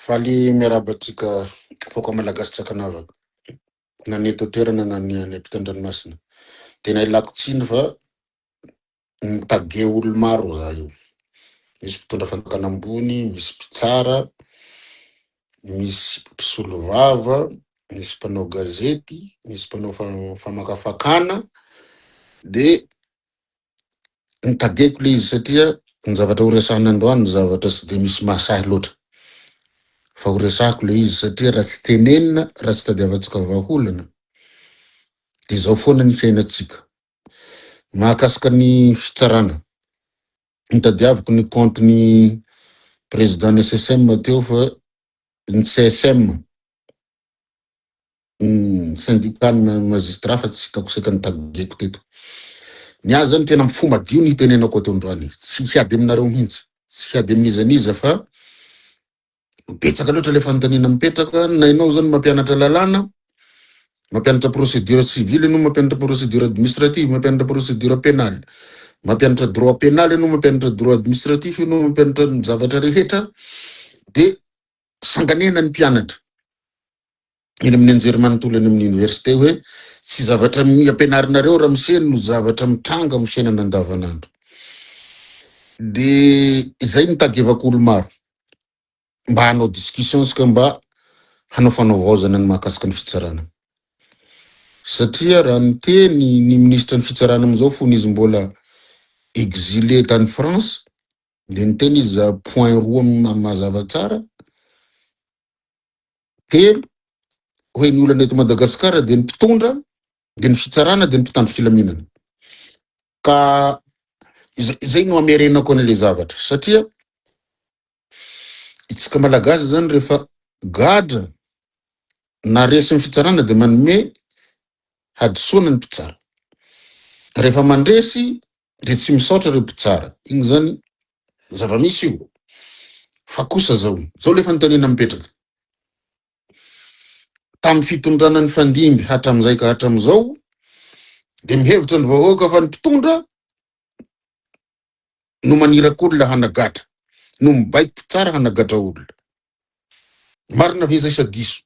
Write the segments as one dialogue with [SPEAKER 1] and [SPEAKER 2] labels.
[SPEAKER 1] Faly miarabatsika foka malagasy tsakanavaka nanety toerana nany ampitan-dranomasina tena ilako tsiny fa mitage olo maro za io, misy mpitondra fanjakan'ambony, misy mpitsara, misy mpisolo vava, misy mpanao gazety, misy mpanao famakafakana, de mitageko le izy satria ny zavatra horesahana androany zavatra tsy de misy mahasahy loatra fa horesahako le izy satria raha tsy tenenina, raha tsy tadiavantsika vahaolana de zao foana ny fiainatsika. Mahakasika ny fitsarana, nitadiaviko ny compte ny président ny SSM teo fa ny CSM syndicat magistrat fa tsy hitako seka nitageko teto. Ny azy zany tena mifo madio ny hitenenako ato androany, tsy hiady aminareo mihitsy, tsy hiady amin'izaniza fa betsaka loatra le fanontaniana mipetraka. Na ianao zany mampianatra lalàna, mampianatra procédure civile ianao, mampianatra procédure administrative, mampianatra procédure pénale, mampianatra droit pénal ianao, mampianatra droit administratif ianao, mampianatra ny zavatra rehetra, de sanganena ny mpianatra eny amin'ny anjery manontolo eny amin'ny université hoe tsy zavatra ampianarinareo raha miseno no zavatra mitranga amin'ny fiainana andavanandro. De izay nitagevako olo maro mba hanao discussion sika, mba hanao fanaovaozana ny mahakasika ny fitsarana. Satria raha niteny ny ministra ny fitsarana amizao fony izy mbola exilé tany France, de niteny izy za point roa mazava tsara, telo hoe ny olana eto Madagasikara de ny mpitondra, de ny fitsarana, de ny mpitandro filaminana. Ka izay no amerenako an'le zavatra satria itsika malagasy zany rehefa gadra na resy ny fitsarana de manome hadisoana ny mpitsara, rehefa mandresy de tsy misaotra reo mpitsara. Igny zany zava-misy io. Fa kosa zao le fanontaniana mipetraka tamin'ny fitondrana ny fandimby hatramizay ka hatramizao, de mihevitra ny vahoaka fa ny mpitondra no manirak'olona hanagatra, no mibaiko mpitsara hanagatra olona. Marina ve zay sa diso?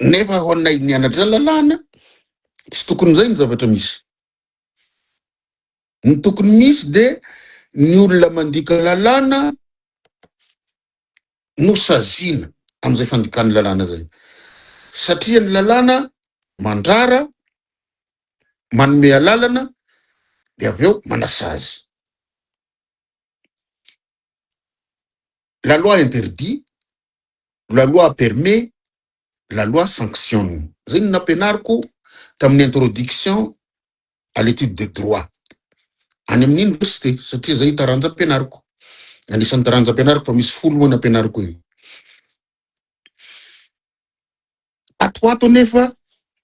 [SPEAKER 1] Nefa ho anay nianatra lalàna, tsy tokony zay ny zavatra misy. Ny tokony misy de ny olona mandika lalàna no sazina am'izay fandikany lalàna zay. Satria ny lalàna mandrara, manome alalana, de aveo manasazy. La loi interdit, la loi permet, la loi sanctionne. Zay no nampianariko tamin'ny introduction à l'étude de droit any amin'ny université, satria zay taranja ampianariko. Anisan'ny taranja ampianariko fa misy folo moa nampianariko iny. Ato nefa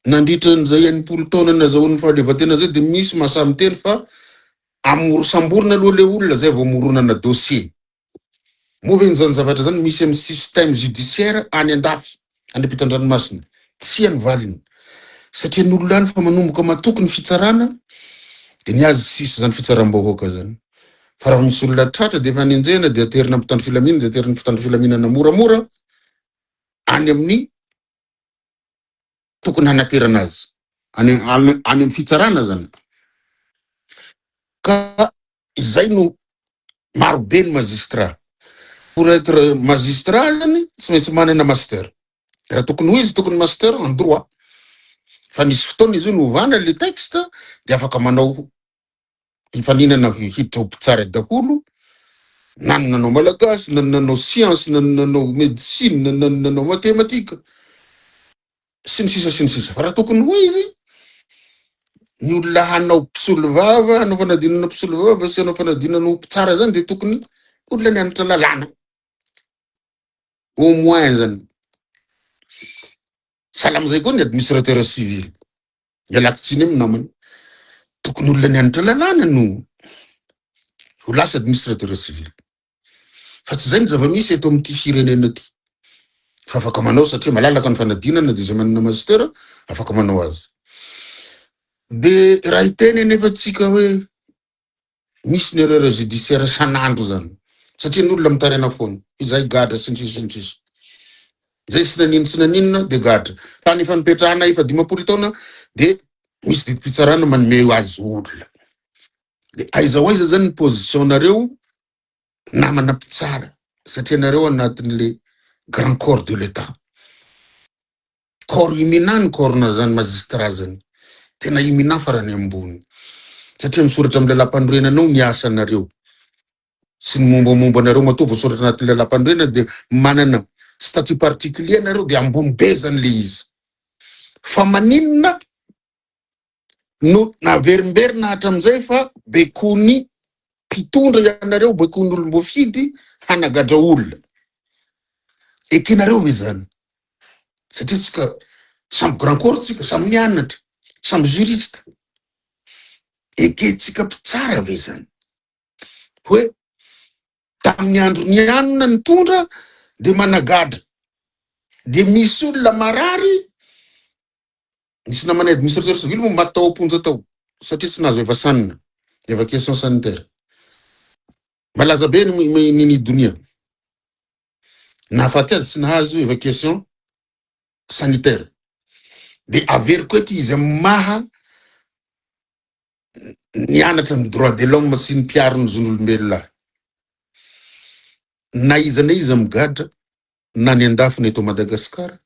[SPEAKER 1] nandritra n'izay enimpolo taona nazahoan'ny fahaleovan-tena zay de misy mahasamy teny fa samborona aloha le olona zay vao moronana dossier. Moa zany zavatra zany misy amin'ny système judiciaire any andafy, any ampitan-dranomasina, tsy any valiny. Satria ny olona any fa manomboka matoky ny fitsarana, de niazy sisy zany fitsaram-bahoaka zany. Fa raha misy olona tratra de efa nenjena de aterina mpitandro filaminana, de aterina mpitandro filaminana moramora any amin'ny tokony hanaterana azy, any amin'ny fitsarana zany. Ka izay no marobe ny magistrat. Pour être magistrat zany tsy maintsy manana master. Raha tokony ho izy tokony master en droit. Fa nisy fotoana izy io novana le texte de afaka manao hifaninana hiditra ho mpitsara daholo, na nanao malagasy, na nanao science, na nanao médecine, na nanao matematika, sy ny sisa. Fa raha tokony ho izy ny olona hanao mpisolo vava, hanao fanadinana mpisolo vava, sy hanao fanadinana ho mpitsara zany de tokony olona nianatra lalàna. Au moins zany. Salam'izay koa ny administrateur civil. Ialako tsiny amin'ny namany. Tokony olona nianatra lalàna no ho lasa administrateur civil. Fa tsy zay ny zava-misy eto amin'ity firenena ty. Fa afaka manao satria malalaka ny fanadinana de izay manana master afaka manao azy. De raha hiteny nefa tsika hoe misy ny erreur judiciaire sanandro zany. satria n'olona mitarena foana izay gadra sinsisinsisy zay sy naninona de gadra tany efa nipetrahana efa 10 taona de misy didi-pitsarana manome azy olona de aiza hoaiza zany ny position nareo namana mpitsara satria nareo anatin'le grand corps de l'état corps iminany corps-na zany magistrat zany tena imina farany ambony satria misoratra am'le lampanorenanao ny asanareo sy ny mombamomba anareo matoa voasoratra anatin'le lampanorenana de manana statut particulier nareo de ambony be zany le izy fa maninona no naverimberina hatram'izay fa bekony mpitondra ianareo bekony olom-boafidy hanagadra olona ekenareo ve zany satria tsika samby grand corps tsika samy mianatra samby juriste eketsika mpitsara ve zany hoe tamin'ny andro ny anona nitondra de managadra de misy olona marary nisy namana administrateur civil mo maty tao amponja tao satria tsy nazo evasanina évacuation sanitaire malaza be ny donia nahafaty azy tsy nahazo évacuation sanitaire de averiko ety izy maha nianatra ny droit de l'homme sy ny mpiaro ny zon'olombelona na iza migadra na ny andafiny eto Madagasikara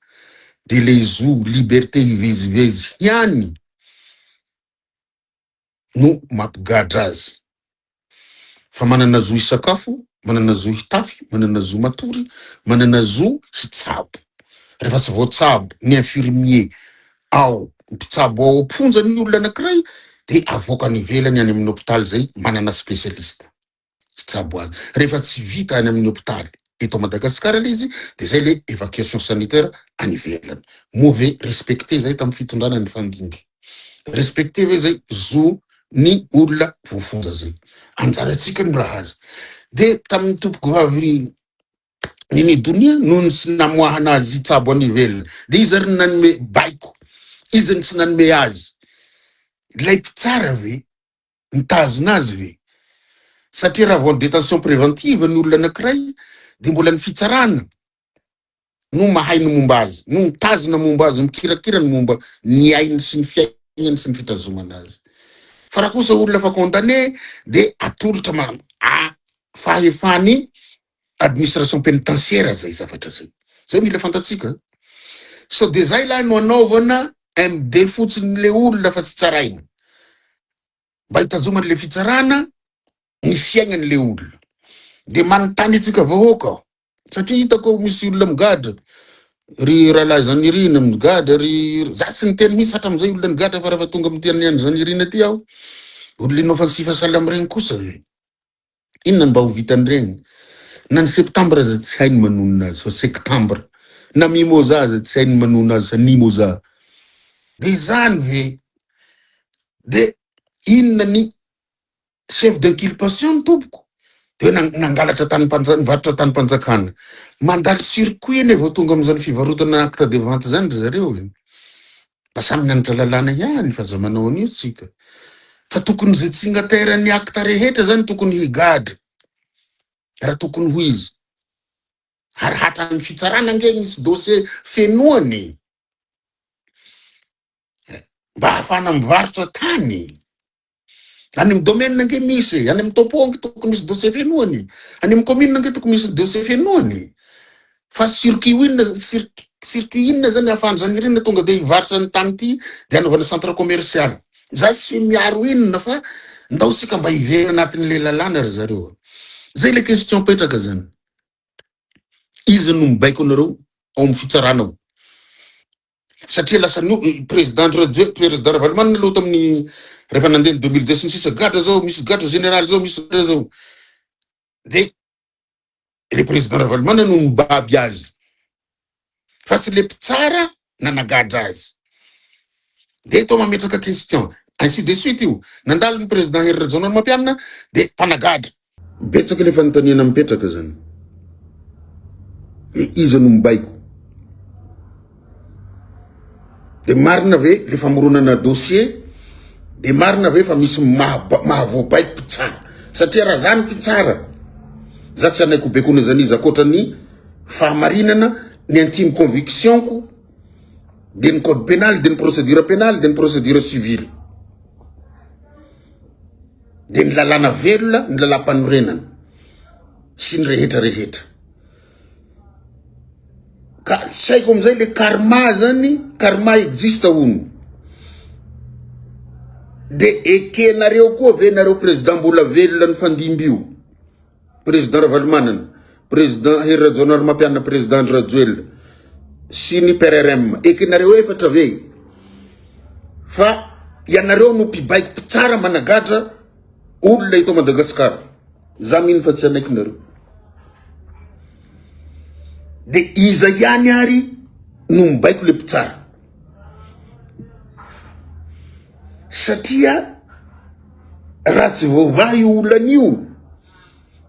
[SPEAKER 1] de le zo liberté ivezivezy ihany no mampigadra azy fa manana zo hisakafo manana zo hitafy manana zo matory manana zo hitsabo rehefa tsy voatsabo ny infirmier ao mpitsabo ao amponja ny olona anankiray de avoaka ny ivelany any amin'ny hôpitaly zay manana spécialiste hitsabo azy rehefa tsy vita any amin'ny hôpitaly eto Madagasikara le izy de zay le évacuation sanitaire any ivelany mauvais respecté zay tamin'ny fitondrana ny fandimby respecté ve zay zo ny olona voafonja zay anjaratsika ny raha azy de tamin'ny tompoko vavy ny donia noho sy namoahana azy hitsabo any ivelany de izy ary nanome baiko izy ny tsy nanome azy lay mpitsara ve mitazona azy ve satria raha vao ny détention préventive ny olona anankiray de mbola ny fitsarana no mahay ny momba azy no mitazona momba azy mikirakira ny momba ny ainy sy ny fiainany sy ny fitazomana azy fa raha kosa olona fa condamné de atolotra fahefany administration pénitentiaire zay zavatra zay mila fantatsika so de zay lahy no anaovana MD fotsiny le olona fa tsy tsaraina mba hitazomany le fitsarana ny fiaignany le olona de manontany itsika vahoaka satria hitako misy olona migadra ry rahalahy zany irina migadra ry za tsy niteny mihitsy hatram'izay olona nigadra fa raha tonga am'tiany any zany irina ty aho olona inao fansifa salamy regny kosa ve inona mba ho vitan'regny na ny septembre aza tsy hainy manonona azy fa septembre na mimoza aza tsy hainy manonona azy fa nimoza de zany ve de inona ny chef d'inculpation tompoko de nangalatra nivarotra tany mpanjakana mandalo circuit eny vao tonga am'izany fivarotana acte de vente zany ry zareo mba samy nianatra lalàna ihany fa za manao an'io tsika fa tokony zay tsingateran'ny acte rehetra zany tokony higadra raha tokony ho izy ary hatran'ny fitsarana nge misy dossier fenoany mba hafana mivarotra tany any amin'ny domaine nge misy any amin'ny topongy tokony misy dossier fenoany any amin'ny commune nge tokony misy dossier fenoany fa circuit inona zany afahany zany irina tonga de hivarotra ny tany ty de anaovana centre commercial za tsy miaro inona fa ndao sika mba hivera anatin'le lalàna ry zareo zay le question petraka zany izy no mibaiko anareo ao amin'ny fitsaranao satria lasa président Ravalomanana aloha tamin'ny rehefa nandeha 2002 sisa gadra zao misy gadra général zao misy gadra zao de le président Ravalomanana no mibaby azy fa tsy le mpitsara nanagadra azy de to mametraka question ainsi de suite io nandalo ny président Hery Rajaona Mampianina de mpanagadra betsaka le fanontaniana mipetraka zany e izy no mibaiko de marina ve le famoronana dossier de marina ve fa misy mahavoabaiko mpitsara satria raha zany mpitsara za tsy anaiko bekony zany izy akoatra ny fahamarinana ny intime conviction ko de ny code pénal de ny procédure pénale de ny procédure civile de ny lalàna velona ny lalam-panorenana sy ny rehetra ka tsy haiko amizay le karma zany karma existe hono de ekenareo koa ve nareo président mbola velona ny fandimbio président Ravalomanana président Herajonar Mapiana président Rajoel sy ny PRRM ekenareo efatra ve fa ianareo no mpibaiko tsara managadra olona ito Madagasikara za mino fa tsy anaiky nareo de iza ihany ary no mibaiko le mpitsara satria raha tsy voava io olan'io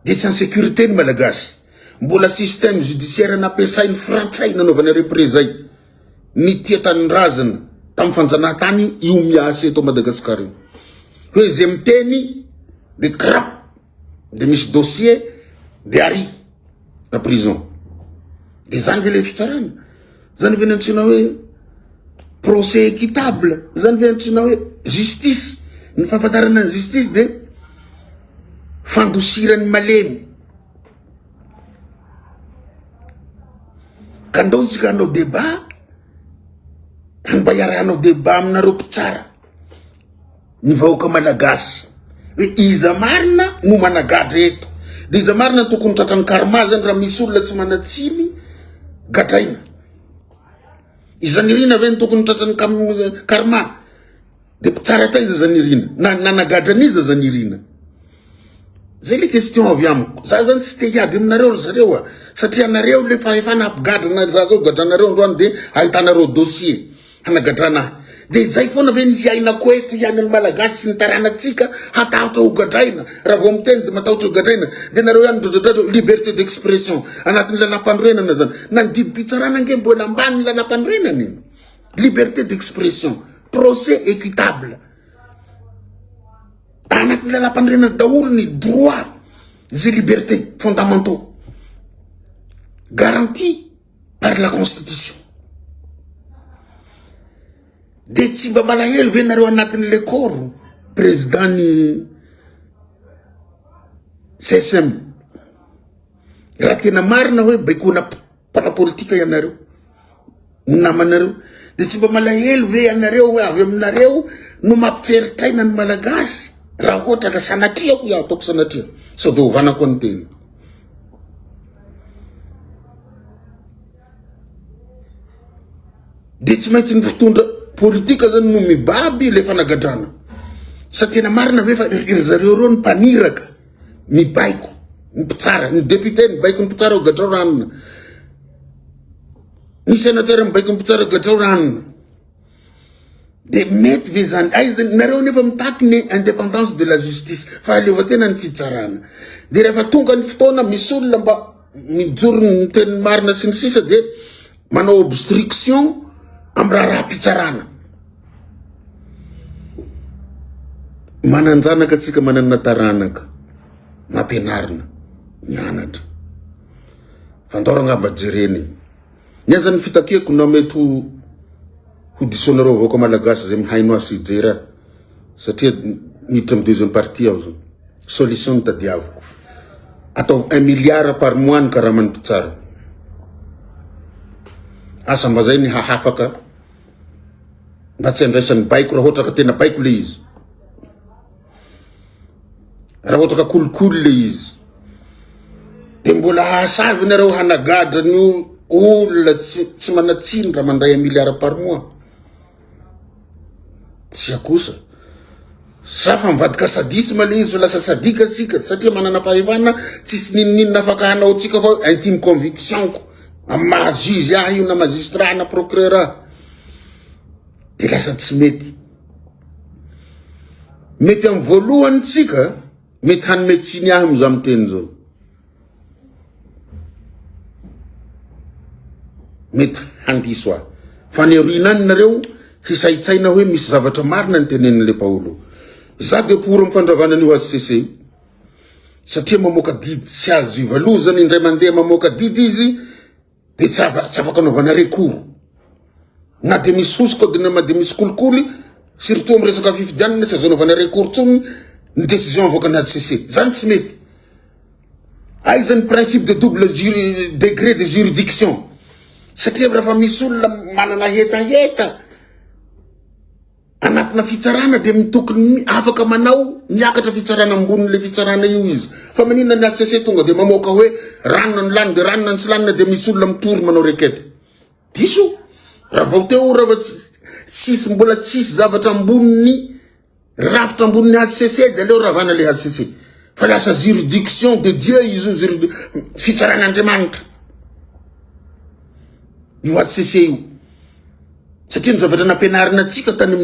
[SPEAKER 1] de tsy insécurité ny malagasy mbola système judiciaire nampiasainy frantsay nanaovanareo prezay ny tia tanin-drazana tamin'ny fanjanahantany io miasa eto Madagasikara io hoe zay miteny de crap de misy dossier de ari na prison de zany ve le fitsarana zany ve nantsina hoe procès équitable zany ve nantsina hoe justice ny fahafantarana ny justice de fandosirany malemy ka ndosika hanao débat mba iarahanao débat aminareo mpitsara ny vahoaka malagasy hoe iza marina no managadra eto de iza marina tokony tratrany karma zany raha misy olona tsy manatsiny gadraina izanirina ve ny tokony tratrany karma de mpitsara ta iza zanirina nanagadra an'iza zanirina zay le question avy amiko za zany tsy te hiady aminareo zareo satria anareo le fahefana ampigadrana za zao gadranareo androany de ahitanareo dossier hanagadrana de zay foana ve niainako eto hiain'ny malagasy sy ny taranatsika hatahotra ho gadraina raha vao miteny de matahotra ho gadraina de nareo ihany dododadro liberté d'expression anatin'ny lalam-panorenana zany na ny didy mpitsarana nge mbola ambany ny lalam-panorenana iny liberté d'expression procès équitable anatin'ny lalam-panorenana daholo ny droit zay liberté fondamentaux garantis par la constitution de tsy mba malahelo ve nareo anatin'le corps président ny CSM raha tena marina hoe baikona parapolitika ianareo namanareo de tsy mba malahelo ve ianareo hoe avy aminareo no mampiferitraina ny malagasy raha ohatra ka sanatriako iaho ataoko sanatria sao de hovanako ny tena de tsy maintsy ny fitondra politika zany no mibaby le fanagadrana sa tena marina ve fa zareo reo ny mpaniraka mibaiko ny mpitsara ny député mibaiko ny mpitsara ho gadrao ranona ny sénateur mibaiko ny mpitsara ho gadrao ranona de mety ve zany aiza nareo nefa mitaky ny indépendance de la justice fahaleovatena ny fitsarana de rehefa tonga ny fotoana misy olona mba mijoro ny teny marina sy ny sisa de manao obstruction am raha mpitsarana mananjanaka atsika manana taranaka nampianarina mianatra fandorana amba jereny niaza ny fitakiako na mety ho disonareo vahoaka malagasy zay mihaino asy jera satria miditra amy deuxième partie ao zao solution ny tadiaviko atao 1 milliard par mois ny karaman'ny mpitsara asa mba zay ny hahafaka mba tsy andraisan'ny baiko raha ohatra ka tena baiko le izy raha ohatra ka kolokolo le izy de mbola hasavy nareo hanagadra ny olona tsy manatsiny raha mandray 1 milliard par mois tsy akosa sa fa mivadika sadisme le izy lasa sadika atsika satria manana fahefana tsisy nininina afaka hanao atsika fa intime conviction ko amy mahajuge ah io na magistrat na procureur de lasa tsy mety mety amy voalohany tsika mety hanometsiny ahy miza miteny zao mety handiso ahy fa neorinany nareo hisaitsaina hoe misy zavatra marina ny tenen'le Paolo za de pour mifandravana an'io ACC satria mamoaka didy tsy azo ivalozany indray mandeha mamoaka didy izy de tsy afaka anaovana recours na de misy osoko na de misy kolikoly surtout am resaka fifidianana tsy azo anaovana recours tsony ny décision avoaka ny HCC zany tsy mety aizany principe de double degré de juridiction satria raha misy olona manana hetaheta anatina fitsarana de mitokony afaka manao miakatra fitsarana ambon'le fitsarana io izy fa manina ny HCC tonga de mamoaka hoe ranona ny lany de ranona ny tsy lanina de misy olona mitory manao requête diso raha vao teo raha tsisy mbola tsisy zavatra amboniny rafitra amboniny HCC de aleo ravana le HCC fa lasa juridiction de Dieu izy fitsaran'Andriamanitra io HCC io satria ny zavatra nampianarina atsika tany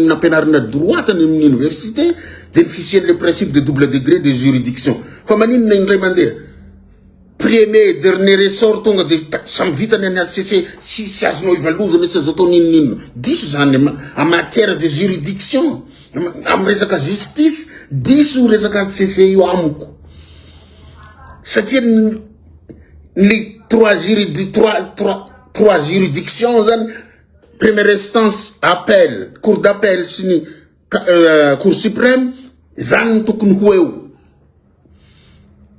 [SPEAKER 1] nampianarina droit tany amin'ny université de ny fisian'ny le principe de double degré de juridiction fa maninona indray mandeha premier dernier ressort tonga de samy vitany any HCC sy azonao ivalozana tsy azo atao ninonino diso zany en matière de juridiction am resaka justice diso resaka HCC io amiko satria ny trois juridictions zany première instance appel cour d'appel sy ny cour suprême zany tokony ho eo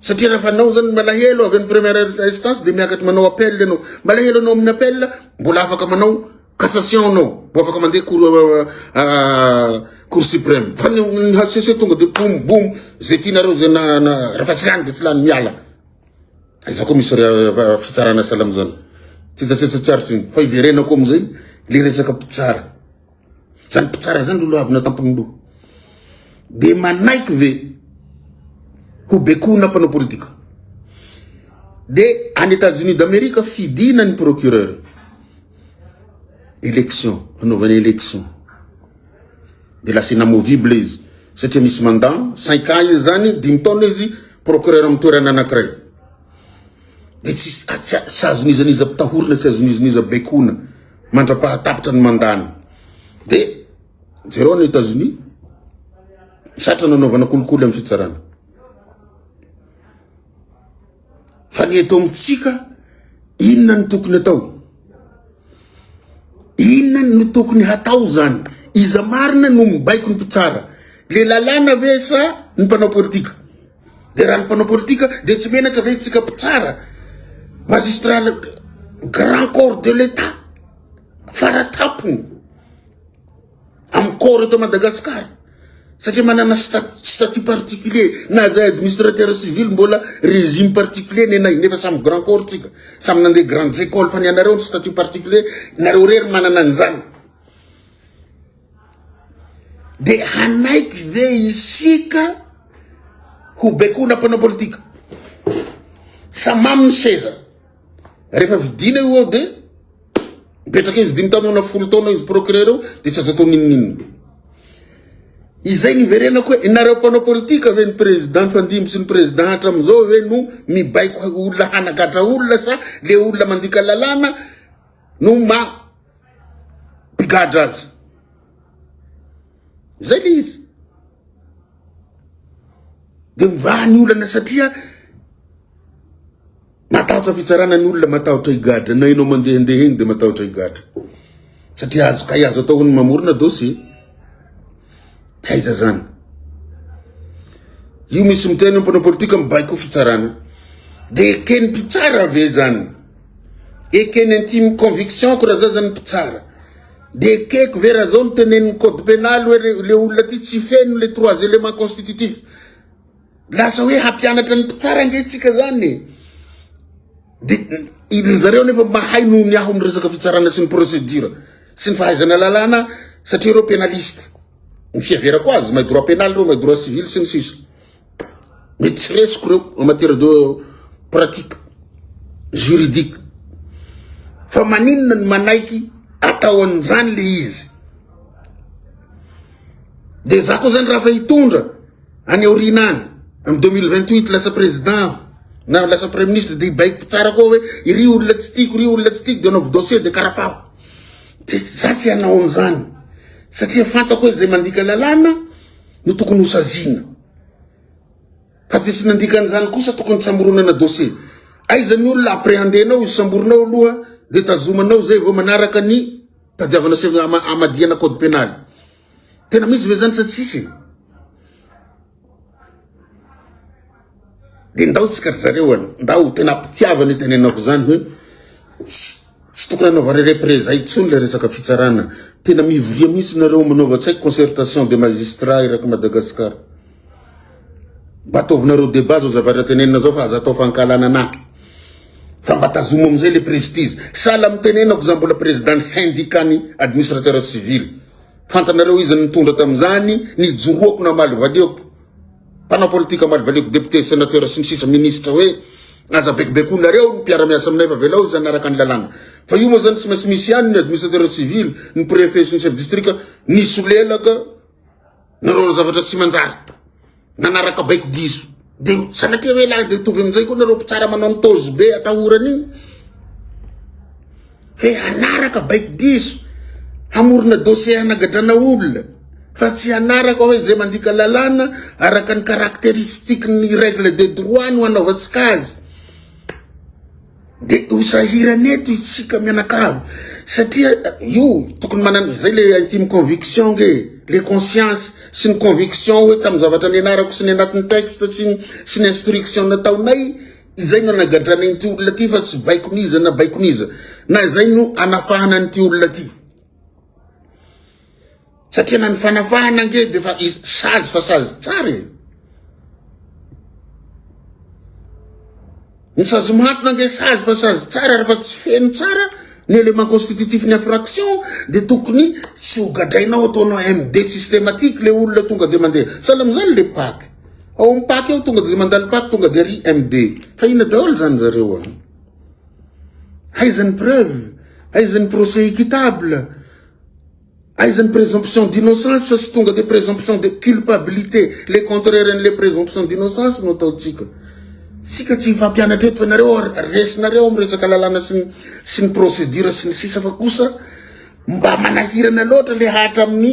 [SPEAKER 1] satria raha fanao zany malahelo avy amin'ny première instance de miakatra manao appel anao malahelo anao amin'ny appel mbola afaka manao cassation anao mbo afaka mandeha cour suprême fa ny HCC tonga de boum zay tianareo zay raha fa tsy lany de tsy lany miala aiza koa misy fitsarana salamy zany tsetsatsaritsy iny fa iverenako amizay le resaka mpitsara zany mpitsara zany lolo avy natampony lo de manaiky ve ho bekona mpanao politika de en États-Unis d'Amérique fidina ny procureur élection anaovana élection de lasa inamovible izy satria misy mandat 5 ans izy zany 10 taona izy procureur amin'ny toerana anankiray de tsy azonizaniza mpitahorina tsy azonizaniza bekona mandra-pahatapitra ny mandany de zero ny États-Unis satra nanaovana kolikoly amin'ny fitsarana fa ny eto amitsika inona ny tokony atao inona ny tokony hatao zany iza marina no mibaiko ny mpitsara le lalàna ve sa ny mpanao politika de raha ny mpanao politika de tsy menatra ve tsika mpitsara magistrat grand corps de l'état faratapony amin'ny corps eto Madagascar satria manana statut particulier na zay administrateur civil mbola régime particulier nenay nefa samy grand corps tsika samy nandeha grandes écoles fa nianareo ny statut particulier nareo rery manana an'izany de hanaiky ve isika ho bekona mpanao politika samamy seza rehefa vidina io de mipetraka izy 10 taona na 10 taona izy procureur io de tsy azo atao ninonino izay niverenako hoe inareo mpanao politika ve ny président fandimby sy ny président hatramizao hoe no mibaiko olona hanagatra olona sa le olona mandika lalàna no pigadra azy zay le izy de mivahany olana satria matahotra fitsarana ny olona matahotra higadra na inao mandehandeha eny de matahotra higadra satria azo ka azo atao ny mamorona dossier taiza zany io misy miteny mpanao politika mibaiko fitsarana de ekeny mpitsara ve zany ekeny intime conviction ko raha za zany mpitsara de ekeko ve raha zao nitenen'ny code pénal hoe le olona ty tsy feno le 3 éléments constitutifs lasa hoe hampianatra ny mpitsara ngetsika zany de zareo nefa mahay no miaho amin'ny resaka fitsarana sy ny procédure sy ny fahaizana lalàna satria reo pénaliste ny fiaverako azy mahay droit pénal reo mahay droit civil sy ny sisa mety tsy resiko reo en matière de pratique juridique fa maninona ny manaiky atao an'izany le izy de za koa zany raha fa hitondra any aorinany amin'ny 2028 lasa président na lasa premier ministre de hibaiko mpitsara koa hoe iry olona tsy tiako ry olona tsy tiako de anaovy dossier de karapaho de za tsy hanao an'izany satria fantako hoe zay mandika lalàna no tokony ho saziana fa tsisy nandikan'izany kosa tokony samboronana dossier aizany olona appréhendenao samboronao aloha de tazomanao zay vao manaraka ny tadiavana sy amadiana code pénal tena misy ve zany sa tsisy de ndao tsika zareo ndao tena pitiavana tenenako zany hoe tsy tokony anaova représailles itsony le resaka fitsarana tena mivoria mihitsy nareo manaova tsaiky concertation de magistrats iraky Madagascar mba ataovinareo débat zao zavatra tenenina zao fa aza atao fankalana na fa mba tazomo amizay le prestige sala mitenenako za mbola président syndicat ny administrateur civil fantanareo izy nitondra tamizany nijoroako na maly valiako panao politika maly valiako député sénateur sy ny sisa ministre hoe aza bekibekon-nareo ny mpiara-miasa aminay fa velao izy anaraka ny lalàna fa io moa zany tsy maintsy misy ihany ny administrateur civil ny préfet sy ny chef district nisolelaka nareo zavatra tsy manjary nanaraka baiko diso de sanatria hoe la de tovy amizay koa nareo mpitsara manao ny tozy be atahorany igny hoe anaraka baiko diso hamorona dossier hanagadrana olona fa tsy anaraka hoe zay mandika lalàna araka ny caractéristique ny règle de droit ny hanaovantsika azy de usahiraneto isika mianakavy satria io tokony manana zay le intime conviction ge les consciences sy ny conviction hoe tam zavatra ny anarako sy ny anatin'ny texte sy ny instruction nataonay izay no anagadrana ity olona ty fa tsy baikoniza na baikoniza na zay no anafahana an'ity olona ty satria na ny fanafahana nge de fa sazy fa sazy tsara ny sazy mahatona nge sazy fa sazy tsara raha fa tsy feno tsara ny élément constitutif ny infraction de tokony tsy hogadrainao ataonao MD systématique le olona tonga de mandeha sala amizany le PAC ao amin'ny PAC eo tonga de zay mandalo PAC tonga de ry MD fa ina daholo zany zareo aizany preuve aizany procès équitable aizany présomption d'innocence fa sy tonga de présomption de culpabilité le contraire les présomptions d'innocence no ataotsika sika tsy fampianatra eto fa nareo resinareo amin'ny resaka lalàna sy ny procédure sy ny sisa fa kosa mba manahirana loatra le hatra amin'ny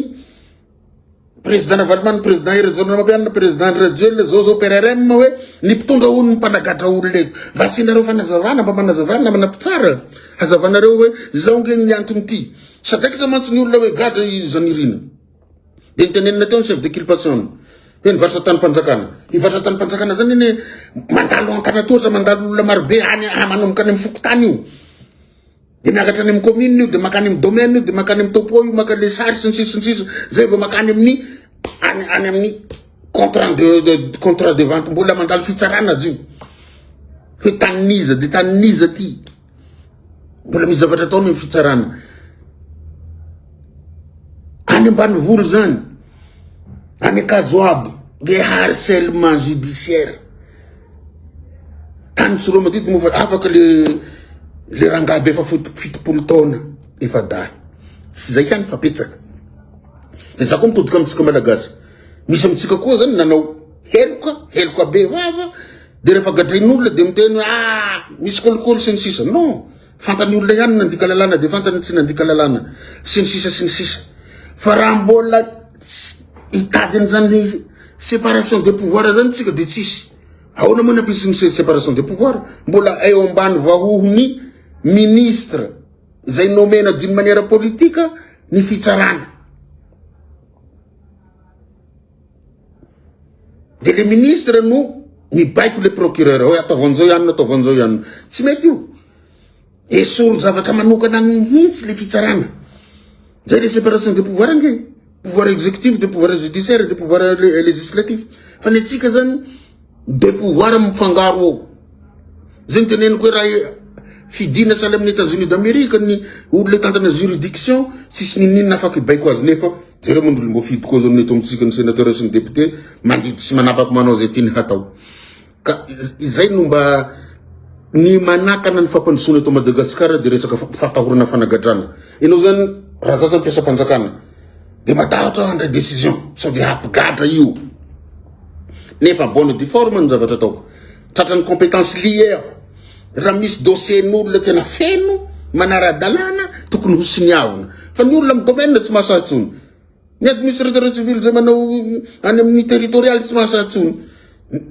[SPEAKER 1] président Navalimana président Irazona Mapiana président Rajel zao PRRM hoe ny mpitondra olo ny mpanagatra olo leto mba sinareo fanazavana mba manazavana manapitsara hazavanareo hoe zao nge ny antony ty sadakitra mantsy ny olona hoe gadra zanirina de nitenenina teo ny chef de culpation hoe nivaratra tany mpanjakana ivaratra tany mpanjakana zany ene mandalo antanatoatra mandalo olona marobe hany manomboka any amin'ny fokotany io de miakatra any amin'ny commune io de makany amin'ny domaine io de makany amin'ny topo io maka le sary sy ny sisa zay vao makany amin'ny any amin'ny contrat de vente mbola mandalo fitsarana azy io hoe taniniza de taniniza ty mbola misy zavatra ataony amin'ny fitsarana any ambany volo zany any Kazoabo de harcèlement judiciaire tany tsy roma dito mofa afaka le rangahy be fa fitopolo taona efa dahy tsy zay hany fa petsaka de za koa mitodika amitsika malagasy misy amitsika koa zany nanao heloka be vava de rehefa gadrain'olona de miteny misy kolokolo sy ny sisa non fantany olona ihany nandika lalàna de fantany tsy nandika lalàna sy ny sisa fa raha mbola hitady zany séparation de pouvoir zany tsika de tsisy ahoana moa nampisy ny séparation de pouvoir mbola eo ambany vahohony ministre zay nomena d'une manière politique ny fitsarana de le ministre no mibaiko le procureur hoe ataovan'izao ihany tsy mety io esoro zavatra manokana mihitsy le fitsarana zay le séparation de pouvoir nge pouvoir exécutif de pouvoir judiciaire de pouvoir législatif fa ny atsika zany de pouvoir mifangaro ao zay niteneniko hoe raha fidina sahala amin'ny États-Unis d'Amérique ny olona tantana juridiction tsisy ninina afaka ibaiko azy nefa zareo mandrolo mbo fidy koa zao neto amitsika ny sénateur sy ny député mandidy sy manapaka manao zay tiany hatao ka izay no mba ny manakana ny fampandrosoana eto Madagascar de resaka fatahorana fanagadrana enao zany raha zaza mampiasa mpanjakana de matahotra handray décision sao de hampigadra io nefa bonne du forme ny zavatra ataoko tratrany compétence liée raha misy dossier n'olona tena feno manara-dalàna tokony ho siniavana fa ny olona amin'ny domaine tsy mahasatsony ny administrateur civil zay manao any amin'ny territorial tsy mahasatsony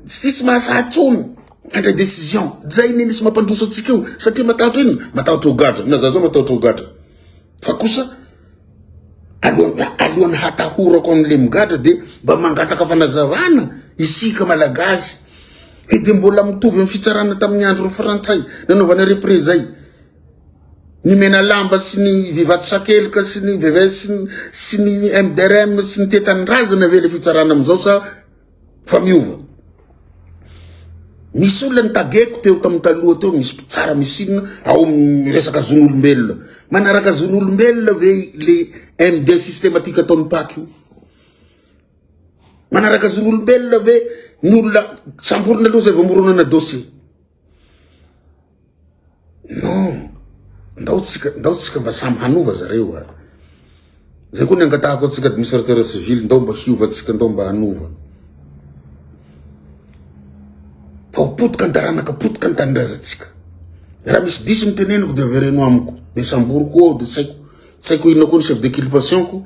[SPEAKER 1] Sisy mahasatsony andra décision zay niny sy mampandroso atsika io satria matahotra ino matahotra ho gadra na za zao matahotra ho gadra fa kosa alohan'ny hatahorako an'le migadra de mba mangataka fanazavana isika malagasy e de mbola mitovy amin'ny fitsarana tamin'ny andro ny frantsay nanaovana repre zay ny mena lamba sy ny vivato sakelika sy ny veve sy ny MDRM sy ny tetanindrazana ve le fitsarana amizao sa fa miova misy olona nitageko teo tamin'ny taloha teo misy tsara misinina ao resaka zon'olombelona manaraka zon'olombelona ve le MD systématique ataon'ny paky io manaraka zon'olombelona ve ny olona samborina aloha zay vomoronana dossier non ndao tsika mba samy hanova zareo a zay koa ny angatahako atsika administrateur civil ndao mba hiova atsika ndao mba hanova fa potika andaranaka potika antanindrazantsika raha misy diso miteneniko de avereno amiko de samboriko ao de saiko inona koa ny chef de culpationko